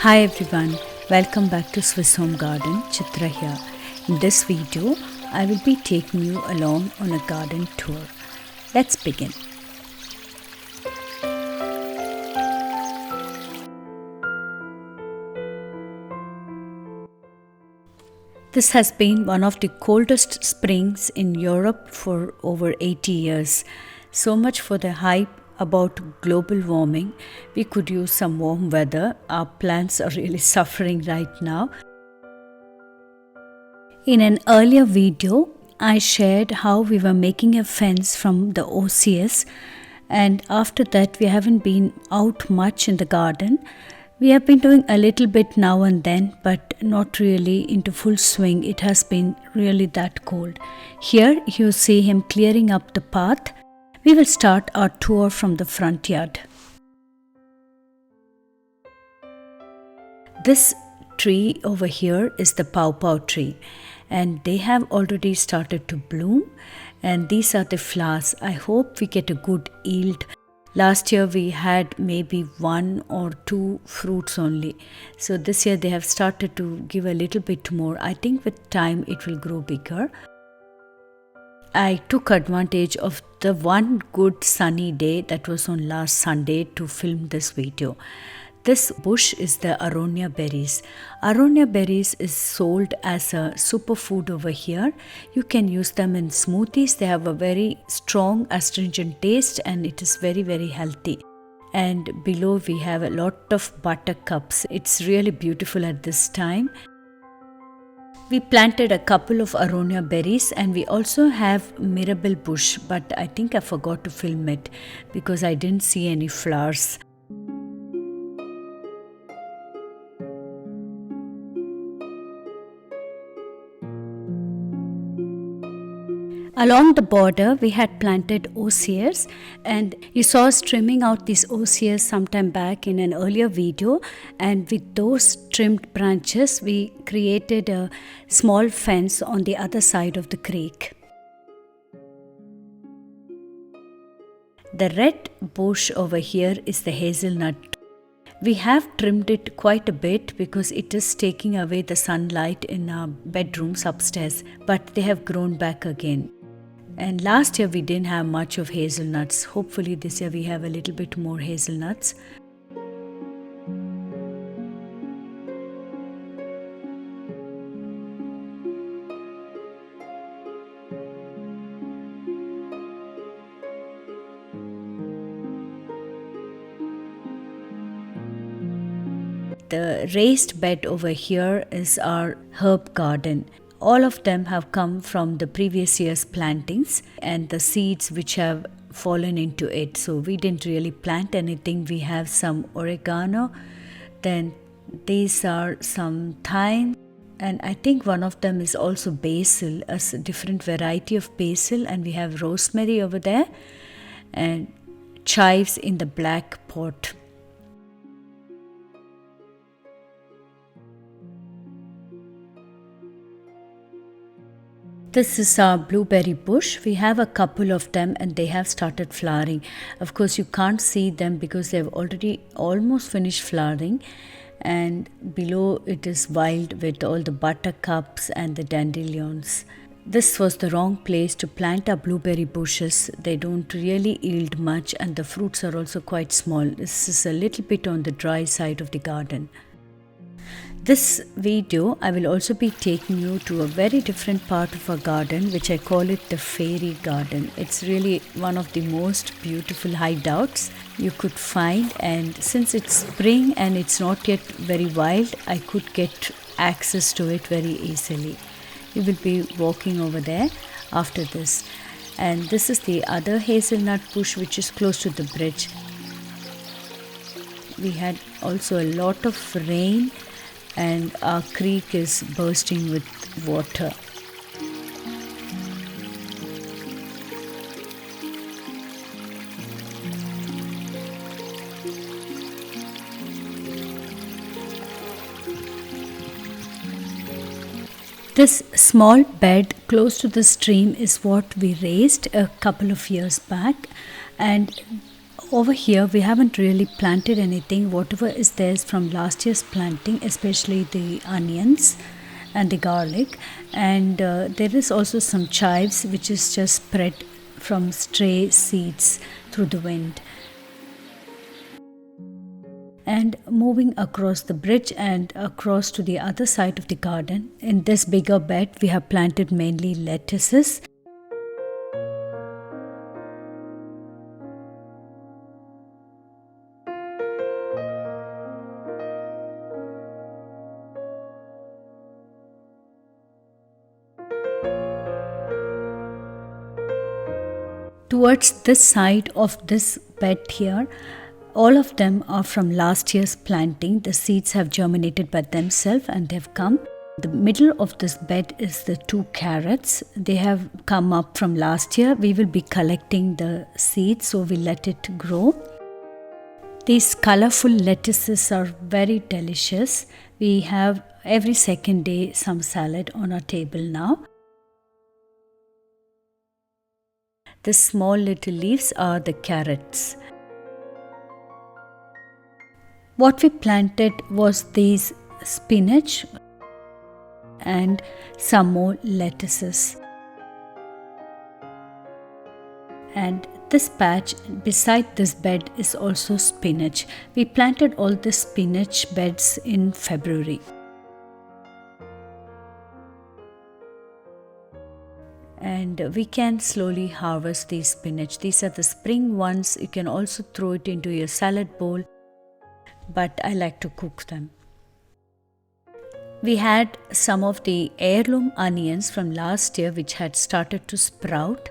Hi everyone, welcome back to Swiss Home Garden. Chitra here. In this video, I will be taking you along on a garden tour. Let's begin. This has been one of the coldest springs in Europe for over 80 years. So much for the hype about global warming. We could use some warm weather. Our plants are really suffering right now. In an earlier video, I shared how we were making a fence from the OCS, and after that we haven't been out much in the garden. We have been doing a little bit now and then, but not really into full swing. It has been really that cold. Here you see him clearing up the path. We will start our tour from the front yard. This tree over here is the pawpaw tree, and they have already started to bloom, and these are the flowers. I hope we get a good yield. Last year we had maybe 1 or 2 fruits only, so this year they have started to give a little bit more. I think with time it will grow bigger. I took advantage of the one good sunny day that was on last Sunday to film this video. This bush is the aronia berries. Aronia berries is sold as a superfood over here. You can use them in smoothies. They have a very strong astringent taste and it is very, very healthy. And below we have a lot of buttercups. It's really beautiful at this time. We planted a couple of aronia berries, and we also have mirabelle bush, but I think I forgot to film it because I didn't see any flowers. Along the border, we had planted osiers, and you saw us trimming out these osiers sometime back in an earlier video, and with those trimmed branches, we created a small fence on the other side of the creek. The red bush over here is the hazelnut. We have trimmed it quite a bit because it is taking away the sunlight in our bedrooms upstairs, but they have grown back again. And last year we didn't have much of hazelnuts. Hopefully this year we have a little bit more hazelnuts. The raised bed over here is our herb garden. All of them have come from the previous year's plantings and the seeds which have fallen into it. So we didn't really plant anything. We have some oregano, then these are some thyme, and I think one of them is also basil, a different variety of basil, and we have rosemary over there and chives in the black pot. This is our blueberry bush. We have a couple of them and they have started flowering. Of course, you can't see them because they've already almost finished flowering. And below it is wild with all the buttercups and the dandelions. This was the wrong place to plant our blueberry bushes. They don't really yield much and the fruits are also quite small. This is a little bit on the dry side of the garden. This video, I will also be taking you to a very different part of our garden, which I call it the fairy garden. It's really one of the most beautiful hideouts you could find, and since it's spring and it's not yet very wild, I could get access to it very easily. We will be walking over there after this. And this is the other hazelnut bush which is close to the bridge. We had also a lot of rain and our creek is bursting with water. This small bed close to the stream is what we raised a couple of years back, and Over here, we haven't really planted anything. Whatever is there is from last year's planting, especially the onions and the garlic. And there is also some chives which is just spread from stray seeds through the wind. And moving across the bridge and across to the other side of the garden, in this bigger bed, we have planted mainly lettuces. Towards this side of this bed here, all of them are from last year's planting. The seeds have germinated by themselves and they've come. The middle of this bed is the 2 carrots. They have come up from last year. We will be collecting the seeds, so we let it grow. These colorful lettuces are very delicious. We have every second day some salad on our table now. The small little leaves are the carrots. What we planted was these spinach and some more lettuces. And this patch beside this bed is also spinach. We planted all the spinach beds in February. And we can slowly harvest these spinach. These are the spring ones. You can also throw it into your salad bowl, but I like to cook them. We had some of the heirloom onions from last year which had started to sprout,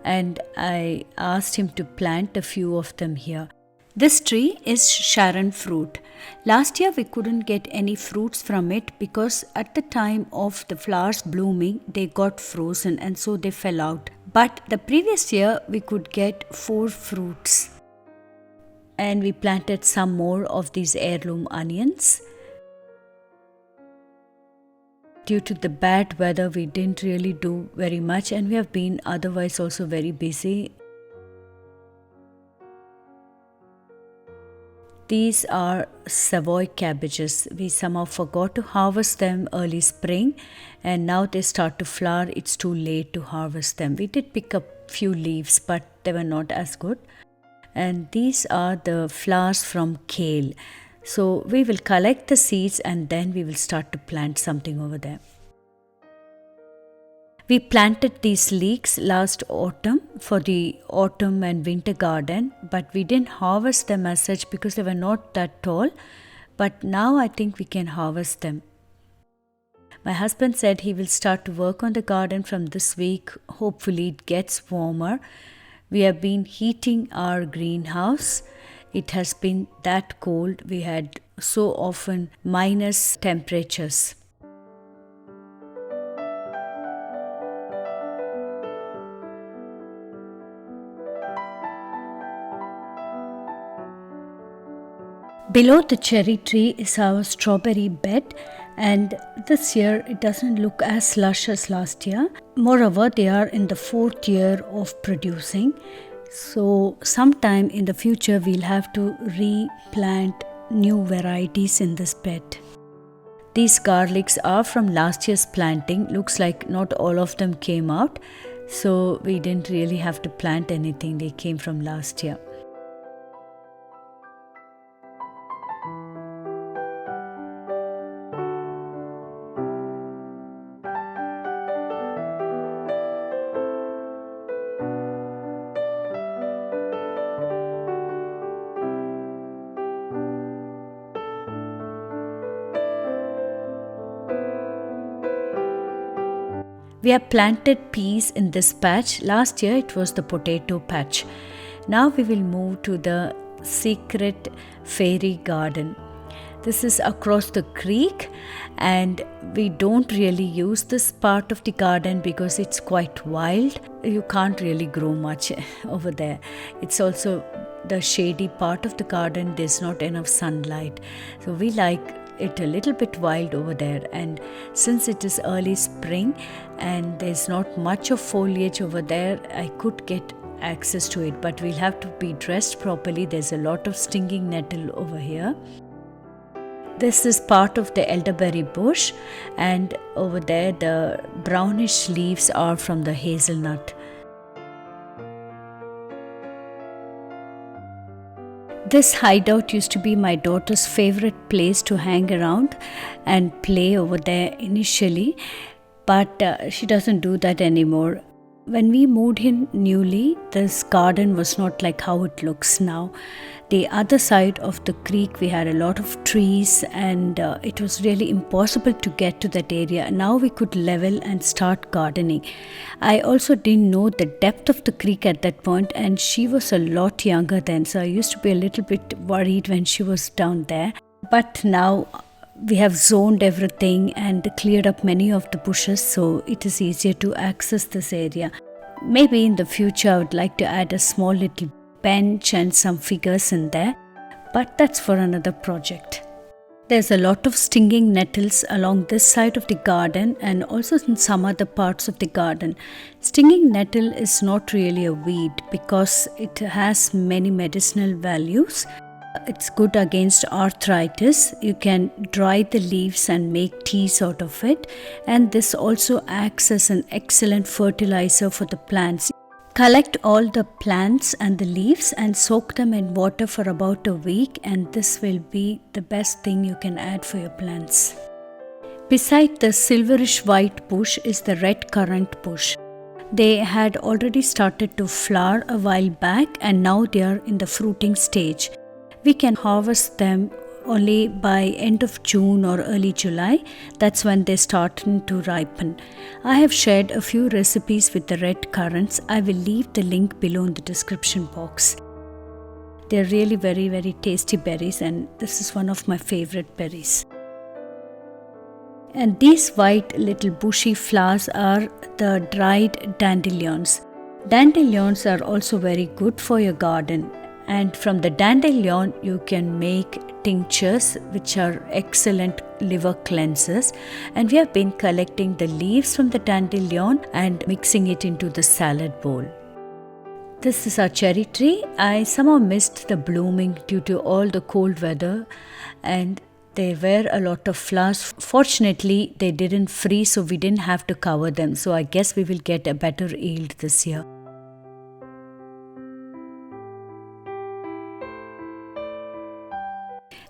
and I asked him to plant a few of them here. This tree is Sharon fruit. Last year we couldn't get any fruits from it because at the time of the flowers blooming they got frozen and so they fell out. But the previous year we could get 4 fruits. And we planted some more of these heirloom onions. Due to the bad weather we didn't really do very much, and we have been otherwise also very busy. These are Savoy cabbages. We somehow forgot to harvest them early spring and now they start to flower. It's too late to harvest them. We did pick up few leaves but they were not as good. And these are the flowers from kale. So we will collect the seeds and then we will start to plant something over there. We planted these leeks last autumn for the autumn and winter garden, but we didn't harvest them as such because they were not that tall. But now I think we can harvest them. My husband said he will start to work on the garden from this week. Hopefully it gets warmer. We have been heating our greenhouse. It has been that cold. We had so often minus temperatures. Below the cherry tree is our strawberry bed, and this year it doesn't look as lush as last year. Moreover, they are in the 4th year of producing. So sometime in the future we'll have to replant new varieties in this bed. These garlics are from last year's planting. Looks like not all of them came out. So we didn't really have to plant anything. They came from last year. We have planted peas in this patch. Last year it was the potato patch. Now we will move to the secret fairy garden. This is across the creek and we don't really use this part of the garden because it's quite wild. You can't really grow much over there. It's also the shady part of the garden. There's not enough sunlight. So we like it a little bit wild over there, and since it is early spring and there's not much of foliage over there, I could get access to it, but we'll have to be dressed properly. There's a lot of stinging nettle over here. This is part of the elderberry bush, and over there the brownish leaves are from the hazelnut. This hideout used to be my daughter's favorite place to hang around and play over there initially, but she doesn't do that anymore. When we moved in newly, this garden was not like how it looks now. The other side of the creek, we had a lot of trees, and it was really impossible to get to that area. Now we could level and start gardening. I also didn't know the depth of the creek at that point, and she was a lot younger then, so I used to be a little bit worried when she was down there. But now we have zoned everything and cleared up many of the bushes, so it is easier to access this area. Maybe in the future I would like to add a small little bench and some figures in there, but that's for another project. There's a lot of stinging nettles along this side of the garden and also in some other parts of the garden. Stinging nettle is not really a weed because it has many medicinal values. It's good against arthritis. You can dry the leaves and make teas out of it, and this also acts as an excellent fertilizer for the plants. Collect all the plants and the leaves and soak them in water for about a week, and this will be the best thing you can add for your plants. Beside the silverish white bush is the red currant bush. They had already started to flower a while back, and now they are in the fruiting stage. We can harvest them only by end of June or early July. That's when they start to ripen. I have shared a few recipes with the red currants. I will leave the link below in the description box. They're really very, very tasty berries, and this is one of my favorite berries. And these white little bushy flowers are the dried dandelions. Dandelions are also very good for your garden. And from the dandelion you can make tinctures which are excellent liver cleansers, and we have been collecting the leaves from the dandelion and mixing it into the salad bowl. This is our cherry tree. I somehow missed the blooming due to all the cold weather, and there were a lot of flowers. Fortunately they didn't freeze, so we didn't have to cover them, so I guess we will get a better yield this year.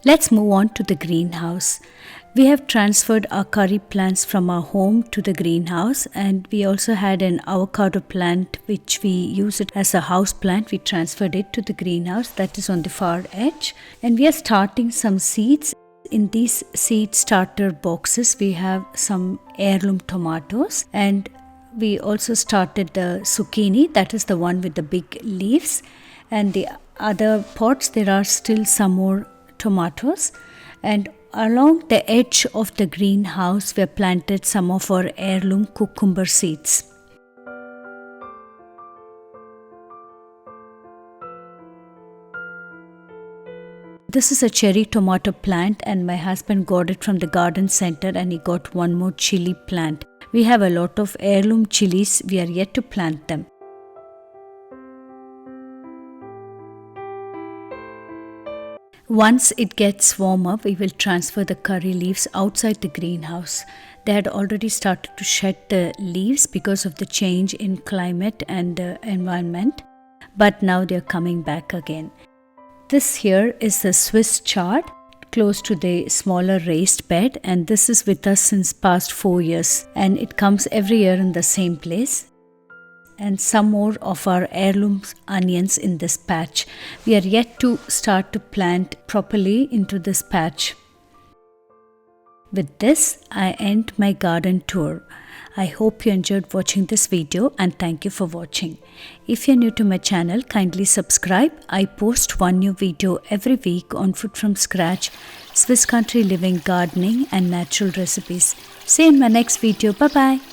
Let's move on to the greenhouse. We have transferred our curry plants from our home to the greenhouse, and we also had an avocado plant which we use it as a house plant. We transferred it to the greenhouse that is on the far edge, and we are starting some seeds. In these seed starter boxes we have some heirloom tomatoes, and we also started the zucchini, that is the one with the big leaves, and the other pots there are still some more tomatoes. And along the edge of the greenhouse we have planted some of our heirloom cucumber seeds. This is a cherry tomato plant, and my husband got it from the garden center, and he got one more chili plant. We have a lot of heirloom chilies. We are yet to plant them. Once it gets warmer, we will transfer the curry leaves outside the greenhouse. They had already started to shed the leaves because of the change in climate and environment, but now they are coming back again. This here is the Swiss chard close to the smaller raised bed, and this is with us since past 4 years, and it comes every year in the same place. And some more of our heirloom onions in this patch. We are yet to start to plant properly into this patch. With this, I end my garden tour. I hope you enjoyed watching this video, and thank you for watching. If you're new to my channel, kindly subscribe. I post one new video every week on food from scratch, Swiss country living, gardening and natural recipes. See you in my next video. Bye bye.